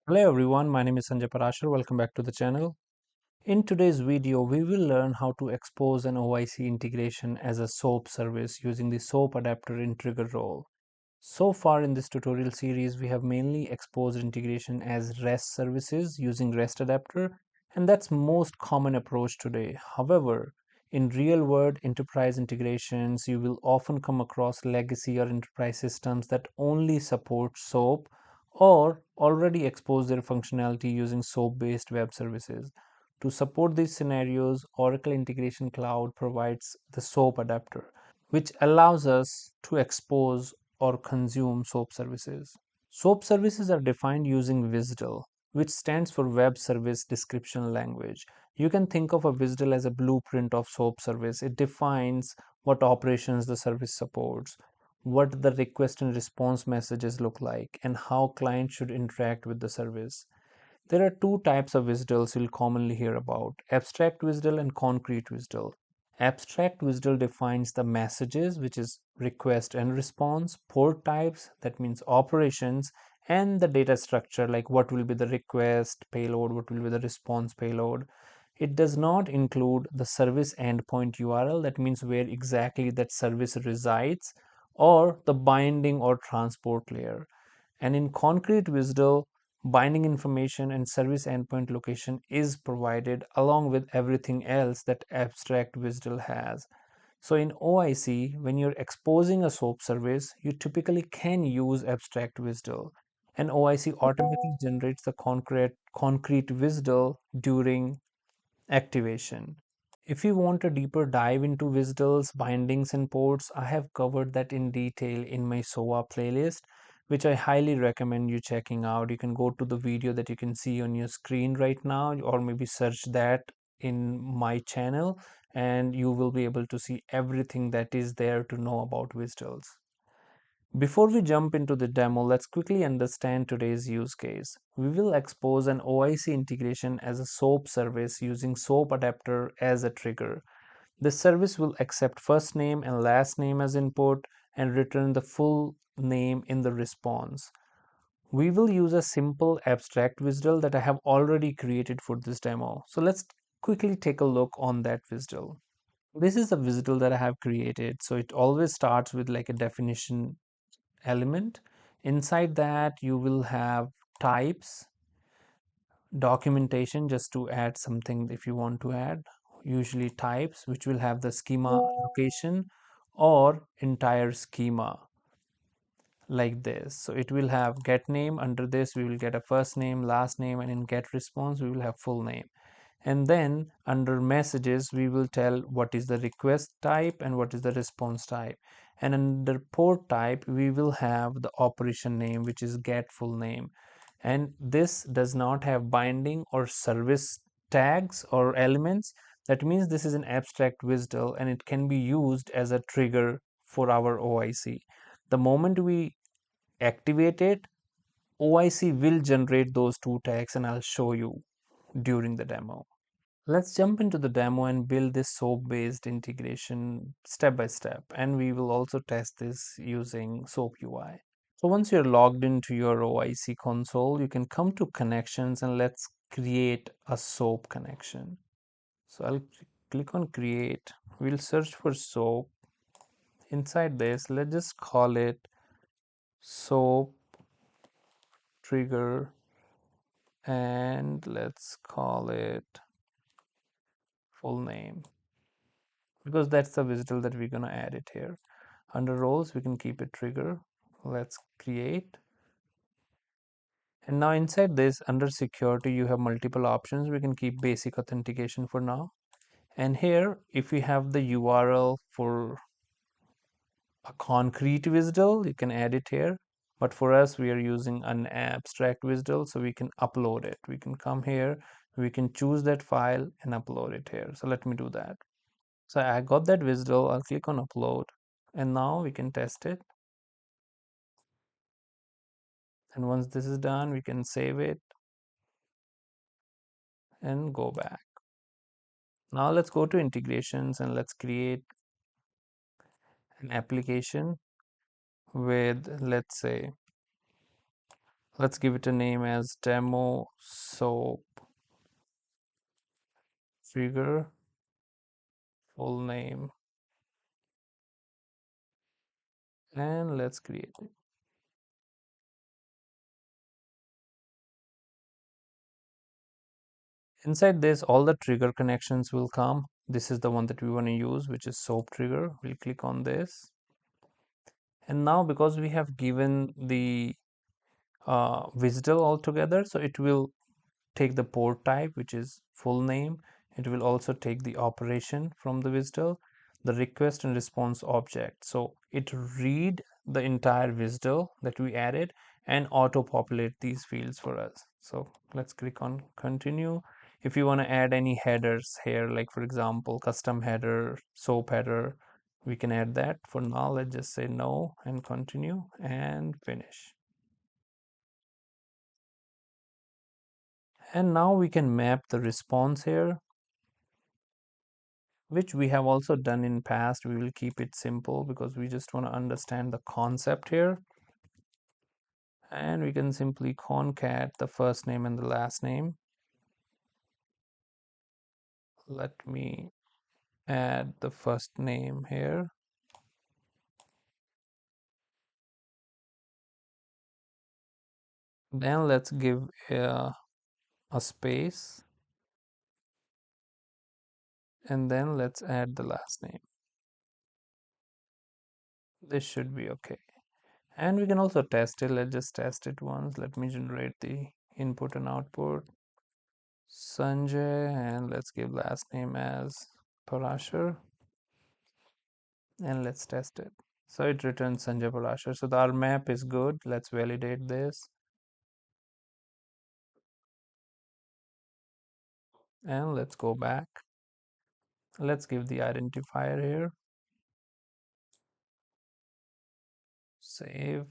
Hello everyone, my name is Sanjay Parashar. Welcome back to the channel. In today's video, we will learn how to expose an OIC integration as a SOAP service using the SOAP adapter in trigger role. So far in this tutorial series, we have mainly exposed integration as REST services using REST adapter, and that's most common approach today. However, in real-world enterprise integrations, you will often come across legacy or enterprise systems that only support SOAP or already expose their functionality using SOAP-based web services. To support these scenarios, Oracle Integration Cloud provides the SOAP adapter, which allows us to expose or consume SOAP services. SOAP services are defined using WSDL, which stands for Web Service Description Language. You can think of a WSDL as a blueprint of SOAP service. It defines what operations the service supports, what the request and response messages look like, and how clients should interact with the service. There are two types of WSDLs you'll commonly hear about: abstract WSDL and concrete WSDL. Abstract WSDL defines the messages, which is request and response, port types, that means operations, and the data structure, like what will be the request payload, what will be the response payload. It does not include the service endpoint URL, that means where exactly that service resides, or the binding or transport layer. And in concrete WSDL, binding information and service endpoint location is provided along with everything else that abstract WSDL has. So in OIC, when you're exposing a SOAP service, you typically can use abstract WSDL, and OIC automatically generates the concrete WSDL during activation. If you want a deeper dive into WSDLs, bindings, and ports, I have covered that in detail in my SOA playlist, which I highly recommend you checking out. You can go to the video that you can see on your screen right now, or maybe search that in my channel, and you will be able to see everything that is there to know about WSDLs. Before we jump into the demo, let's quickly understand today's use case. We will expose an OIC integration as a SOAP service using SOAP adapter as a trigger. This service will accept first name and last name as input and return the full name in the response. We will use a simple abstract WSDL that I have already created for this demo. So let's quickly take a look on that WSDL. This is a WSDL that I have created. So it always starts with like a definition element. Inside that you will have types, documentation, just to add something if you want to add, usually types, which will have the schema location or entire schema, like this. So it will have get name. Under this we will get a first name, last name, and in get response we will have full name. And then under messages we will tell what is the request type and what is the response type. And under port type we will have the operation name, which is get full name. And this does not have binding or service tags or elements. That means this is an abstract WSDL and it can be used as a trigger for our OIC. The moment we activate it, OIC will generate those two tags, and I'll show you during the demo. Let's jump into the demo and build this SOAP based integration step by step, and we will also test this using SOAP UI. So once you're logged into your OIC console, you can come to connections and let's create a SOAP connection. So I'll click on create. We'll search for SOAP. Inside this, let's just call it SOAP trigger, and let's call it full name, because that's the WSDL that we're gonna add it here. Under roles we can keep it trigger. Let's create. And now inside this, under security, you have multiple options. We can keep basic authentication for now. And here, if we have the URL for a concrete WSDL, you can add it here. But for us, we are using an abstract WSDL, so we can upload it. We can come here, we can choose that file and upload it here. So let me do that. So I got that WSDL. I'll click on upload, and now we can test it. And once this is done, we can save it and go back. Now let's go to integrations and let's create an application with, let's say, Let's give it a name as demo soap trigger, full name, and let's create it. Inside this, all the trigger connections will come. This is the one that we want to use, which is soap trigger. We'll click on this. And now because we have given the WSDL altogether, so it will take the port type, which is full name. It will also take the operation from the WSDL, the request and response object. So it read the entire WSDL that we added and auto populate these fields for us. So let's click on continue. If you want to add any headers here, like for example, custom header, soap header, we can add that. For now, let's just say no and continue and finish. And now we can map the response here, which we have also done in past. We will keep it simple because we just want to understand the concept here. And we can simply concat the first name and the last name. Let me add the first name here. Then let's give a space, and then let's add the last name. This should be okay. And we can also test it. Let's just test it once. Let me generate the input and output. Sanjay, and let's give last name as Parashar, and let's test it. So it returns Sanjay Parashar. So our map is good. Let's validate this, and let's go back. Let's give the identifier here, save,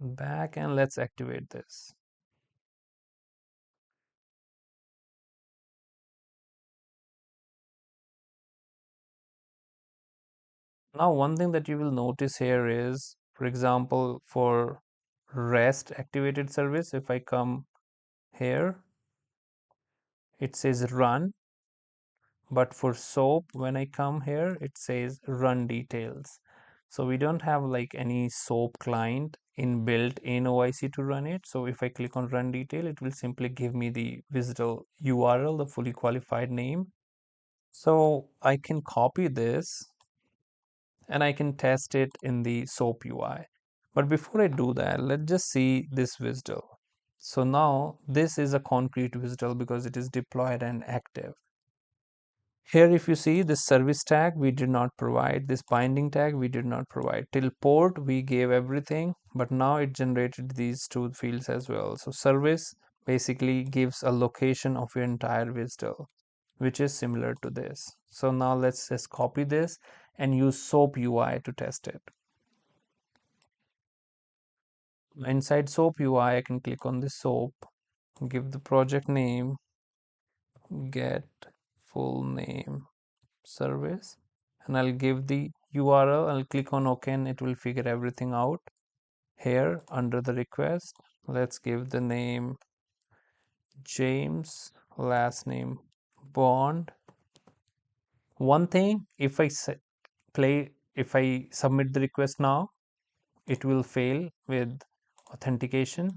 back, and let's activate this. Now one thing that you will notice here is, for example, for REST activated service, if I come here, it says run, but for SOAP, when I come here, it says run details. So we don't have like any SOAP client inbuilt in OIC to run it. So if I click on run detail, it will simply give me the visible URL, the fully qualified name. So I can copy this and I can test it in the SOAP UI. But before I do that, let's just see this WSDL. So now this is a concrete WSDL because it is deployed and active. Here if you see this service tag we did not provide, this binding tag we did not provide. Till port we gave everything, but now it generated these two fields as well. So service basically gives a location of your entire WSDL, which is similar to this. So now let's just copy this and use SOAP UI to test it. Inside SOAP UI I can click on the SOAP, give the project name, get full name service, and I'll give the URL. I'll click on OK and it will figure everything out. Here under the request, let's give the name James, last name Bond. One thing, if I submit the request now, it will fail with authentication,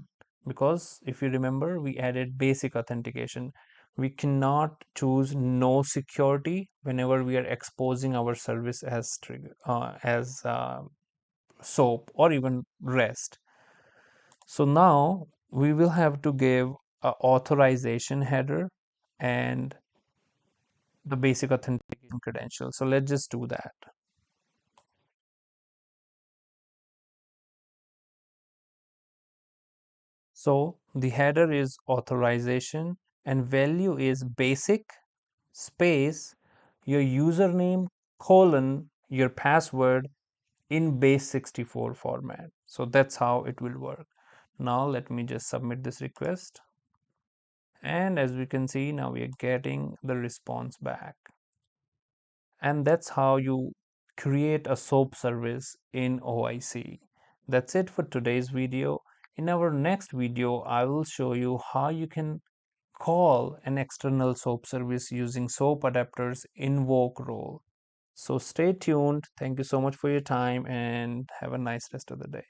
because if you remember we added basic authentication. We cannot choose no security whenever we are exposing our service as SOAP or even REST. So now we will have to give a authorization header and the basic authentication credential. So let's just do that. So the header is authorization and value is basic space your username colon your password in base64 format. So that's how it will work. Now let me just submit this request, and as we can see now we are getting the response back. And that's how you create a SOAP service in OIC. That's it for today's video. In our next video, I will show you how you can call an external SOAP service using SOAP adapters invoke role. So stay tuned. Thank you so much for your time and have a nice rest of the day.